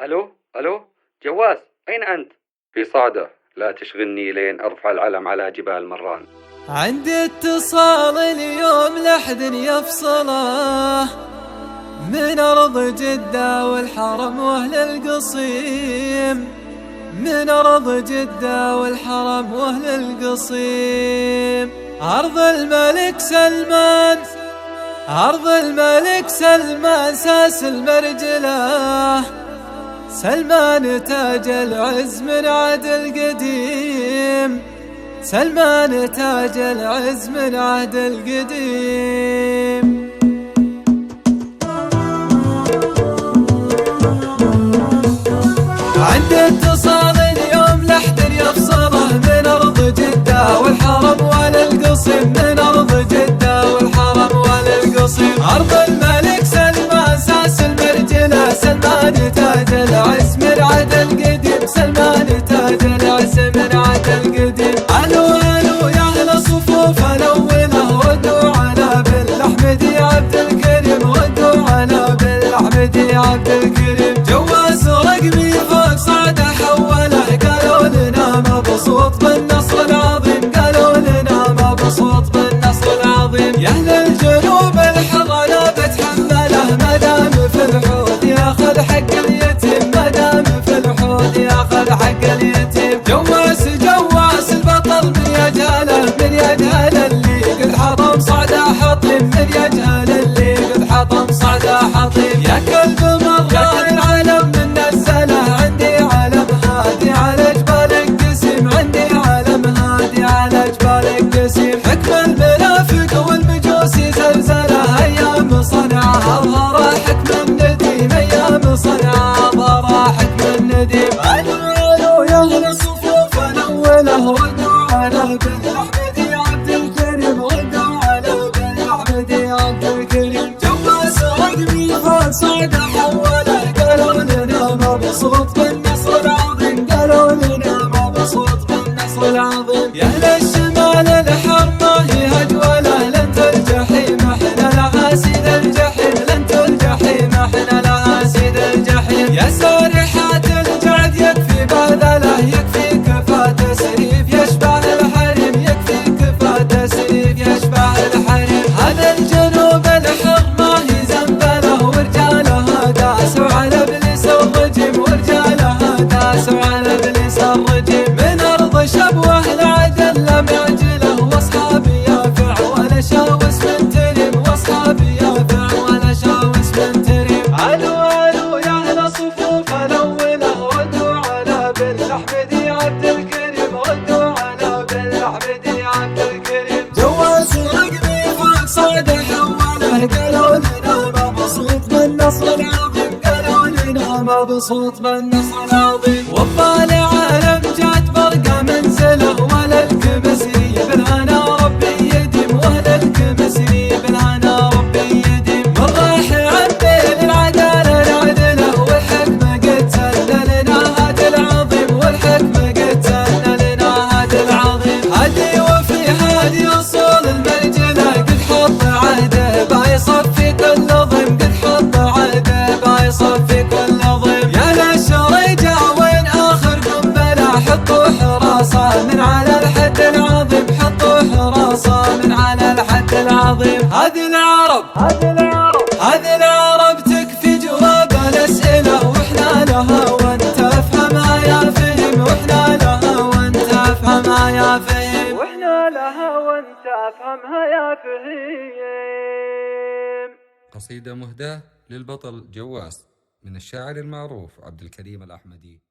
ألو ألو، جواز أين أنت؟ في صعدة، لا تشغلني لين أرفع العلم على جبال مران. عندي اتصال اليوم لحد يفصله من أرض جدة والحرم وأهل القصيم، من أرض جدة والحرم وأهل القصيم. أرض الملك سلمان، أرض الملك سلمان ساس المرجلة، سلمان تاج العز من عهد القديم، سلمان تاج العز من عهد القديم. عندي اتصال اليوم لحد يفصله من أرض جدة والحرم والقصيم، من أرض جدة والحرم والقصيم. أرض الملك سلمان ساس المرجلة، سلمان تاج العز من عهد القديم، سلمان تاج العز من عهد القديم. ألو ألو يا أهل الصفوف الأولى، ردوا على بالأحمدي عبد الكريم، ردوا على بالأحمدي عبد الكريم. جواز رقمي فوق صعد حوله، قالوا لنا مبسوط بالنصر العظيم، قالوا لنا مبسوط بالنصر العظيم. يا أهل الجنوب الحر لا بتحمله، مدام في الحوض ياخذ حق اليتيم، مدام في الحوض ياخذ حق اليتيم. جواز جواز البطل من يجهله، من يجهل اللي قد حطم صعده حطيم، من يجهل اللي قد حطم صعده حطيم. يا كلب مرة العلم من نزله، عندي علم هادي على جبال القسيم، عندي علم هادي على جبال القسيم. حكم المنافق والمجوس زلزله، ايام صنعاء اظهر حكم النديم، ايام صنعاء اظهر حكم النديم. الو يا اهل الصفوف الاوله، ردوا على بالاحمدي عبد الكريم، ردوا على بالاحمدي عبد الكريم. جواز رقمي فوق صعد حوله، قالوا لنا مبسوط بالنصر العظيم، قالوا لنا مبسوط بالنصر العظيم. يا اهل الشمال الحر ما هي هجوله، لن ترجحي محنا لها سيد الجحيم، لن ترجحي محنا لها سيد الجحيم. يا سارحات الجعد يكفي بذله، يكفي كفى تسريف يشبع الحريم، يكفي كفى تسريف يشبع الحريم. هذا الجنوب الحر ما هي زنبله، ورجالها داسوا على ابليس الرجيم، ورجالها داسوا على ابليس الرجيم. من ارض شبوه العدل لم يعجله، واصحابي يافع ولا شاوس من تريم، واصحابي يافع ولا شاوس من تريم. الو الو يا اهل الصفوف الاوله، ردوا على بالاحمدي عبد الكريم، ردوا على بالاحمدي عبد الكريم. جواز رقمي فوق صعد حوله، قالوا لنا مبسوط بالنصر العظيم، قالوا لنا مبسوط بالنصر العظيم. والطالع عالم جات برقه منزله، ولا الكمسري بالهنا ربي يديم، ولا الكمسري بالهنا ربي يديم. من راح عن بين العداله العدله، والحكمه قد سن لنا هاد العظيم، والحكمه قد سن لنا هاد العظيم. هادي وفي هادي اصول المرجله، قد حط عهده بايصفي كل ضيم، قد حط عهده بايصفي كل ضيم. يا للشريجه وين اخر قنبله، حطوا حراسه من على الحد العظيم، حطوا حراسه من على الحد العظيم. هذه العرب، هذه العرب، هذه العرب تكفي جواب الاسئله، واحنا لها وانت افهمها يا فهم، واحنا لها وانت افهمها يا فهم، واحنا لها وانت افهمها يا فهم. قصيدة مهداة للبطل جواس من الشاعر المعروف عبد الكريم الأحمدي.